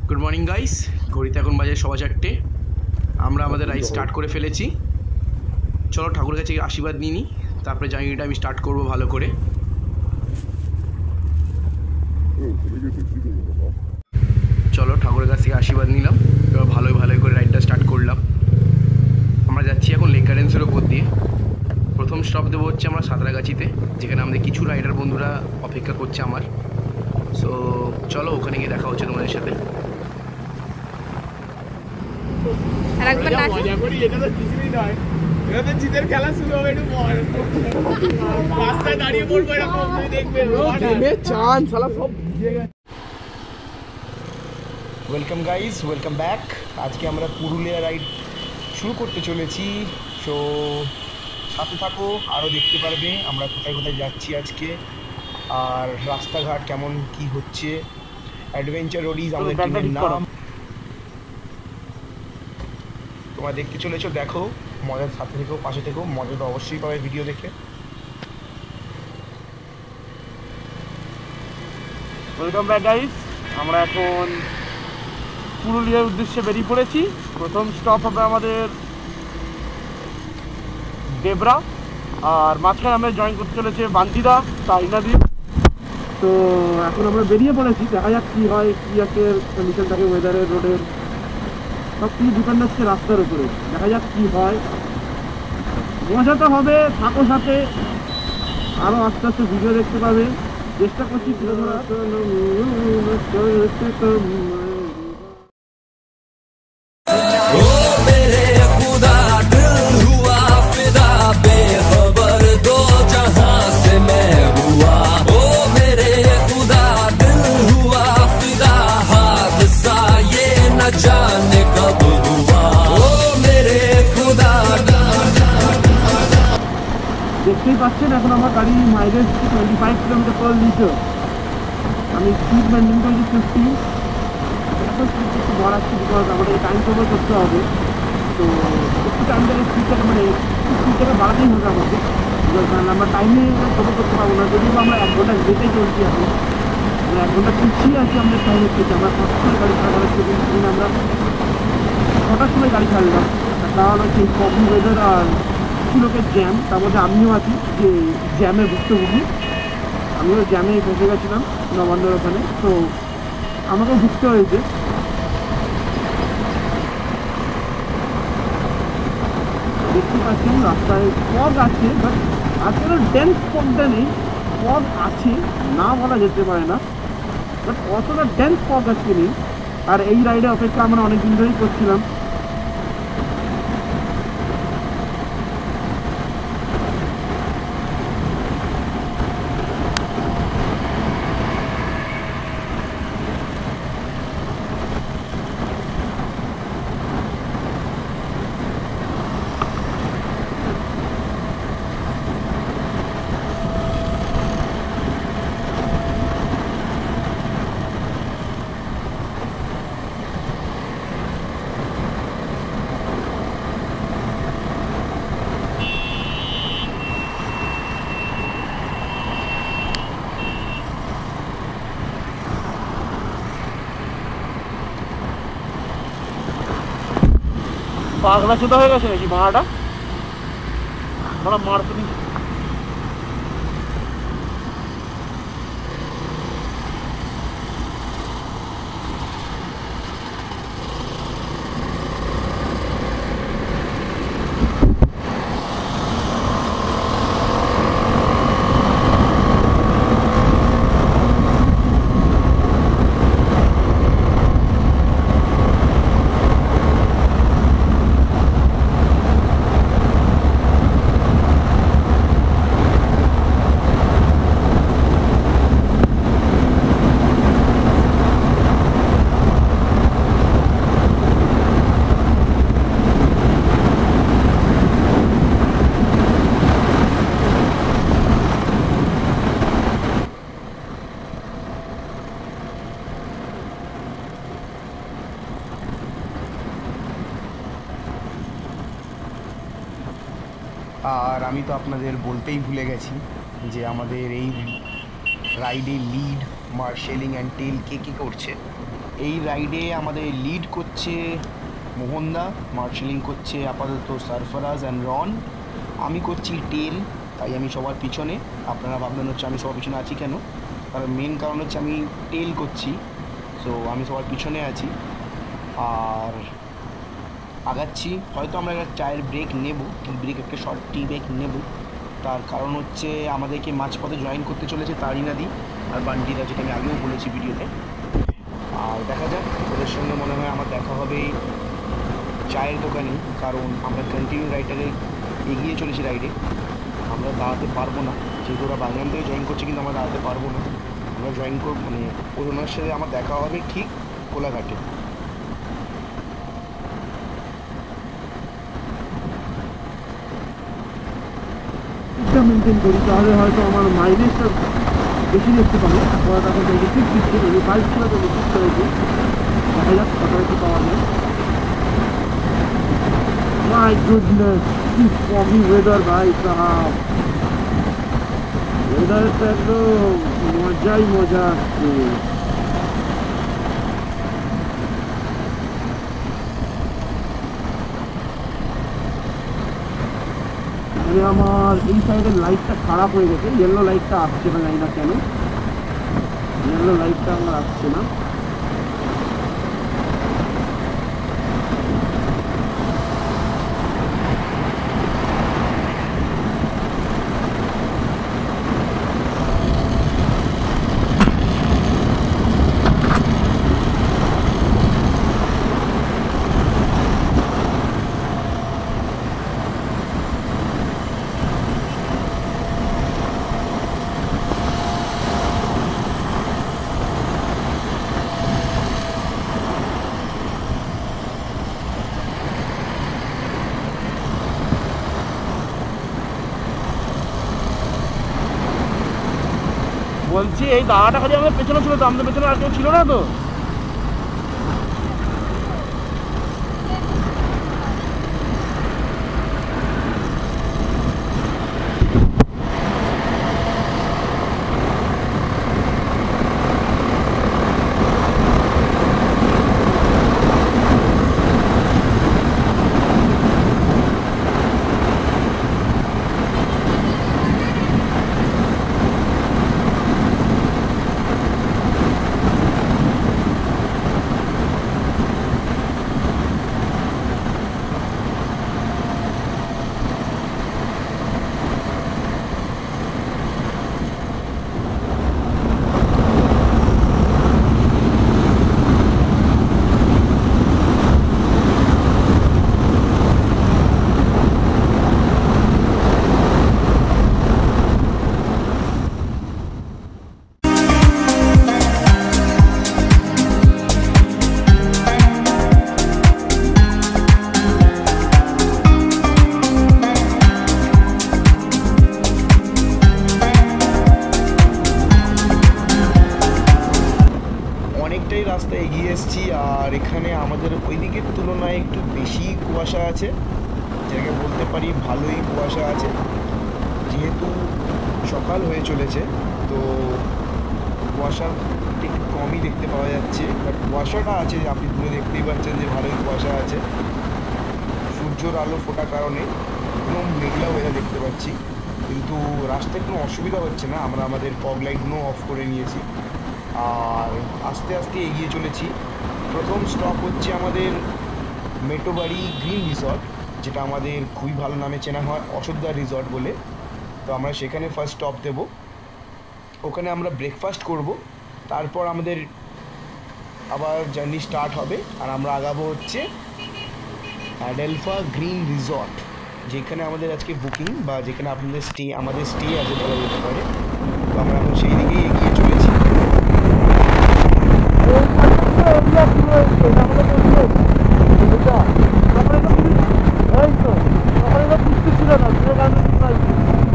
Good morning guys, ঘড়িতে এখন বাজে 4:15। আমরা আমাদের রাইড স্টার্ট করে ফেলেছি। চলো ঠাকুরের কাছে আশীর্বাদ নিয়ে নিই, তারপরে জার্নিটা আমি স্টার্ট করব ভালো করে। চলো ঠাকুরের কাছ থেকে আশীর্বাদ নিলাম, এবার ভালোই করে রাইডটা স্টার্ট করলাম। আমরা যাচ্ছি এখন লেক গার্ডেন্সের ওপর দিয়ে। প্রথম স্টপ দেবো হচ্ছে আমরা সাঁতরাগাছিতে, যেখানে আমাদের কিছু রাইডার বন্ধুরা অপেক্ষা করছে আমার। সো চলো ওখানে গিয়ে দেখা হচ্ছে তোমাদের সাথে। খেলা শুরু হবে, রাস্তায় দাঁড়িয়ে পড়বো, দেখবে ওয়েলকাম গাইজ, ওয়েলকাম ব্যাক। আজকে আমরা পুরুলিয়া রাইড শুরু করতে চলেছি। সো সাথে থাকো, আরও দেখতে পারবে আমরা কোথায় কোথায় যাচ্ছি আজকে, আর রাস্তাঘাট কেমন কি হচ্ছে। অ্যাডভেঞ্চার রোডিজ আমাদের টিমের নাম। তোমরা দেখতে চলেছো, দেখো, মজার সাথে থেকেও, পাশে থেকেও, মজা তো অবশ্যই পাবে ভিডিও দেখে। ওয়েলকাম ব্যাক গাইস, আমরা এখন পুরুলিয়ার উদ্দেশ্যে বেরিয়ে পড়েছি। প্রথম স্টপ হবে আমাদের ডেবরা, আর মাঝখানে আমরা জয়েন করতে চলেছে বান্তিদা, তাইনাদি। তো এখন আমরা বেরিয়ে পড়েছি, দেখা যাক কী হয়, কী আছে কন্ডিশন থাকে, ওয়েদারের, রোডের, সব কিছু ডিপেন্ড হচ্ছে রাস্তার উপরে। দেখা যাক কী হয়, মজা তো হবে, থাকো সাথে, আরও আস্তে আস্তে ভিডিও দেখতে পাবে। চেষ্টা করছি তুলে ধরার। দেখতেই পাচ্ছেন এখন আমার গাড়ি মাইলেজ 25 কিলোমিটার পার লিটার। আমি স্পিড মেনটেন করেছি 50। এখন স্পিড একটু বাড়াচ্ছি, বিকজ আমাদের টাইম কভার করতে হবে। তো একটু টাইমটাকে স্পিডটাকে স্পিডটাকে বাড়াতেই হবে আমাদের, বিকজ আমরা টাইমে কভার করতে পারবো না। যদিও আমরা 1 ঘন্টা যেতেই চলছি, এখন আমরা 1 ঘন্টা পিছিয়ে আছি আমাদের টাইমের থেকে। আমরা 5টার সময় গাড়ি ছাড়া সেদিন আমরা 6টার সময় গাড়ি ছাড়লাম। কারণ হচ্ছে এই কম ওয়েদার আর লোকের জ্যাম, তার মধ্যে আমিও আছি যে জ্যামে ভুক্তভোগী। আমিও জ্যামে ফেসে গেছিলাম নবান্নর ওখানে, তো আমাকেও ভুগতে হয়েছে। দেখতে পাচ্ছেন রাস্তায় ফগ আছে, বাট আজকাল ডেন্স ফগটা নেই। ফগ আছে, না বলা যেতে পারে না, বাট অতটা ডেন্স ফগ আজকে নেই। আর এই রাইডে অপেক্ষা আমরা অনেকদিন ধরেই করছিলাম। পাগলা চোদা হয়ে গেছে নাকি মারাটা, আমরা মারতে দিই। আর আমি তো আপনাদের বলতেই ভুলে গেছি যে আমাদের এই রাইডে লিড, মার্শেলিং অ্যান্ড টেল কে কী করছে। এই রাইডে আমাদের লিড করছে মোহনদা, মার্শালিং করছে আপাতত সারফরাজ অ্যান্ড রন, আমি করছি টেল, তাই আমি সবার পিছনে। আপনারা ভাববেন হচ্ছে আমি সবার পিছনে আছি কেন, কারণ মেন কারণ হচ্ছে আমি টেল করছি, সো আমি সবার পিছনে আছি আর আগাচ্ছি। হয়তো আমরা একটা চায়ের ব্রেক নেব, টি ব্রেক, একটা শর্ট টি ব্রেক নেব। তার কারণ হচ্ছে আমাদেরকে মাঝপথে জয়েন করতে চলেছে তারিনাদি আর বান্টিদা, যেটা আমি আগেও বলেছি ভিডিওতে। আর দেখা যাক, ওদের সঙ্গে মনে হয় আমার দেখা হবে চায়ের দোকানে, কারণ আমরা কন্টিনিউ রাইডারে এগিয়ে চলেছি রাইডে। আমরা দাঁড়াতে পারবো না, যেহেতু ওরা বাগনান থেকে জয়েন করছে, কিন্তু আমরা দাঁড়াতে পারবো না। আমরা জয়েন করব, মানে ওনার সাথে আমার দেখা হবে ঠিক কোলাঘাটে। মেনটেন করি তাহলে হয়তো আমার মাইলেজটা বেশি দেখতে পাবো। এখন 26 দিচ্ছি, 25 ছিল 26 হয়েছে। দেখা যাক কত একটু পাওয়া যায়। মাই গুডনেস, কি foggy weather ভাই সাহাব, ওয়েদারটা একদম মজাই মজা আসছে। মানে আমার এই সাইডের লাইটটা খারাপ হয়ে গেছে, ইয়েলো লাইটটা আসছে না, জানি না কেন ইয়েলো লাইটটা আমার আসছে না। বলছি এই দাদাটা খালি আমাদের পেছনে ছিল তো, আমাদের পেছনে আর কেউ ছিল না তো? রাস্তা এগিয়ে এসেছি, আর এখানে আমাদের ওই দিকের তুলনায় একটু বেশি কুয়াশা আছে, যেটাকে বলতে পারি ভালোই কুয়াশা আছে। যেহেতু সকাল হয়ে চলেছে, তো কুয়াশা একটু কমই দেখতে পাওয়া যাচ্ছে, বাট কুয়াশাটা আছে, আপনি দূরে দেখতেই পাচ্ছেন যে ভালোই কুয়াশা আছে। সূর্যর আলো ফোটার কারণে একদম মেঘলা ওয়েদার দেখতে পাচ্ছি, কিন্তু রাস্তায় কোনো অসুবিধা হচ্ছে না। আমরা আমাদের ফগ লাইটগুলো অফ করে নিয়েছি আর আস্তে আস্তে এগিয়ে চলেছি। প্রথম স্টপ হচ্ছে আমাদের মেটোবাড়ি গ্রিন রিসর্ট, যেটা আমাদের খুবই ভালো নামে চেনা হয় অশোকদার রিসর্ট বলে। তো আমরা সেখানে ফার্স্ট স্টপ দেব, ওখানে আমরা ব্রেকফাস্ট করব, তারপর আমাদের আবার জার্নি স্টার্ট হবে আর আমরা আগাবো হচ্ছে অ্যাডেলফা গ্রিন রিসর্ট, যেখানে আমাদের আজকে বুকিং বা যেখানে আপনাদের আমাদের স্টে আছে বলা যেতে পারে। তো আমরা এখন সেই দিকেই এগিয়ে চলেছি।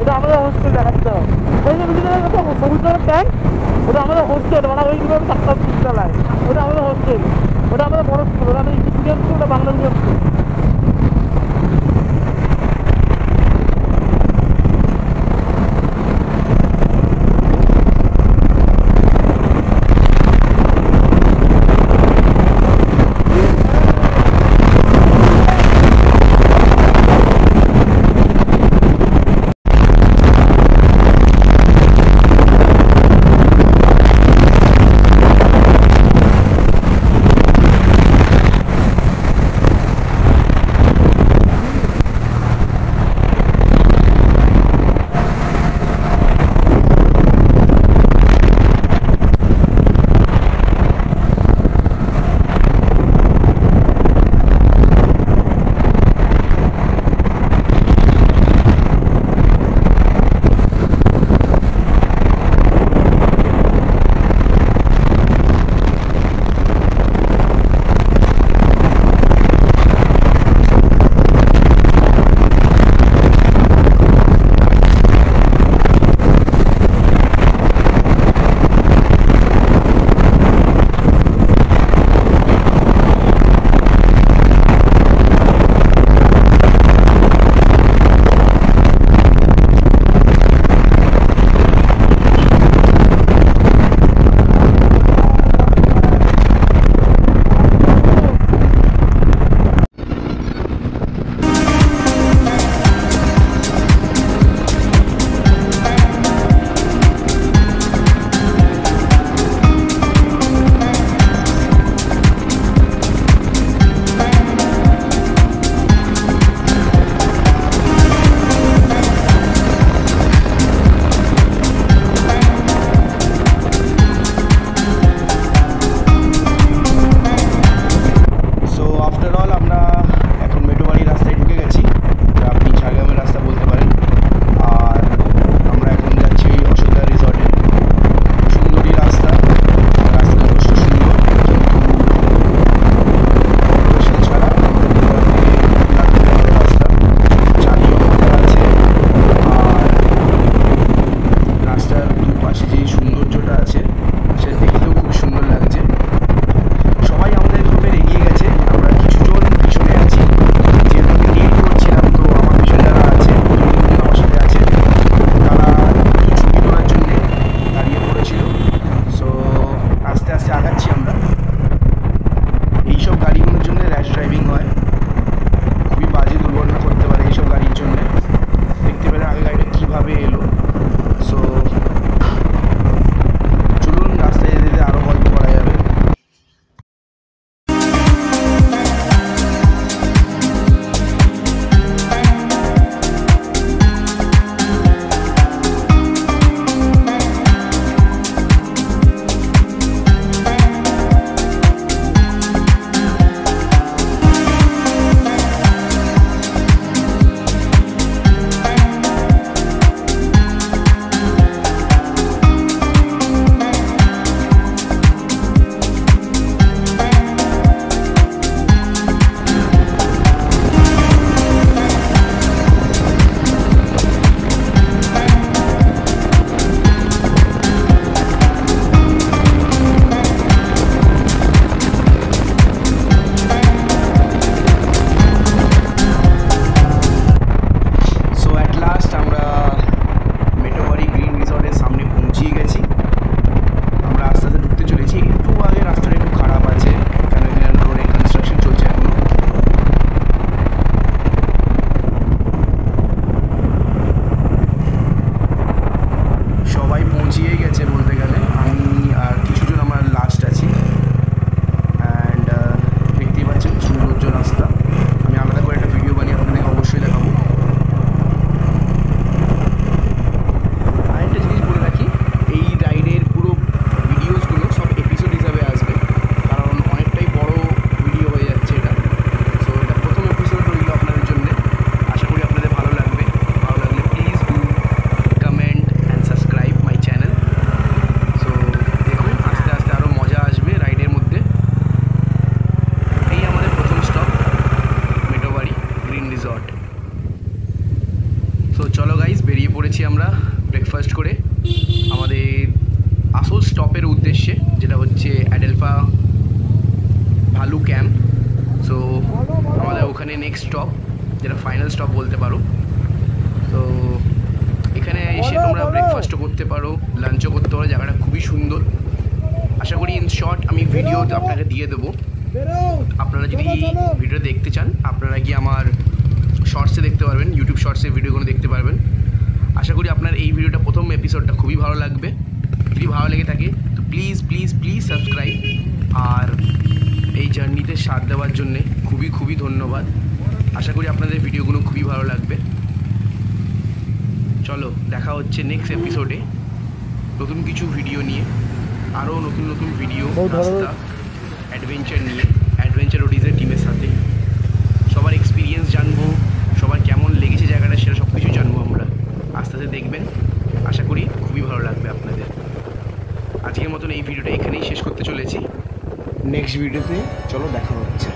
এটা আমাদের হোস্টেল দেখাচ্ছে, সমুদ্রের ট্যাঙ্ক, ওটা আমাদের হোস্টেল, মানে ওইগুলো চারটা বিদ্যালয়, ওটা আমাদের হোস্টেল, ওটা আমাদের বড় স্কুল, ওটা আমাদের ইংলিশ মিডিয়াম স্কুল, ওটা বাংলা মিডিয়াম স্কুল। ওখানে নেক্সট স্টপ, যেটা ফাইনাল স্টপ বলতে পারো। তো এখানে এসে তোমরা ব্রেকফাস্টও করতে পারো, লাঞ্চও করতে পারো। জায়গাটা খুবই সুন্দর। আশা করি ইন শর্ট আমি ভিডিও আপনাকে দিয়ে দেবো। আপনারা যদি ভিডিও দেখতে চান আপনারা গিয়ে আমার শর্টসে দেখতে পারবেন, ইউটিউব শর্টসে ভিডিওগুলো দেখতে পারবেন। আশা করি আপনার এই ভিডিওটা প্রথম এপিসোডটা খুবই ভালো লাগবে। যদি ভালো লেগে থাকে তো প্লিজ প্লিজ প্লিজ সাবস্ক্রাইব। আর এই জার্নিতে সাথ দেওয়ার জন্যে খুবই খুবই ধন্যবাদ। আশা করি আপনাদের ভিডিওগুলো খুবই ভালো লাগবে। চলো দেখা হচ্ছে নেক্সট এপিসোডে নতুন কিছু ভিডিও নিয়ে, আরও নতুন নতুন ভিডিও, রাস্তা, অ্যাডভেঞ্চার নিয়ে, অ্যাডভেঞ্চার রোডিজের টিমের সাথে সবার এক্সপিরিয়েন্স জানবো, সবার কেমন লেগেছে জায়গাটা সেটা সব কিছু জানবো আমরা। আস্তে আস্তে দেখবেন, আশা করি খুবই ভালো লাগবে আপনাদের। আজকের মতন এই ভিডিওটা এখানেই শেষ করতে চলেছি। নেক্সট ভিডিওতে চলো দেখা হচ্ছে।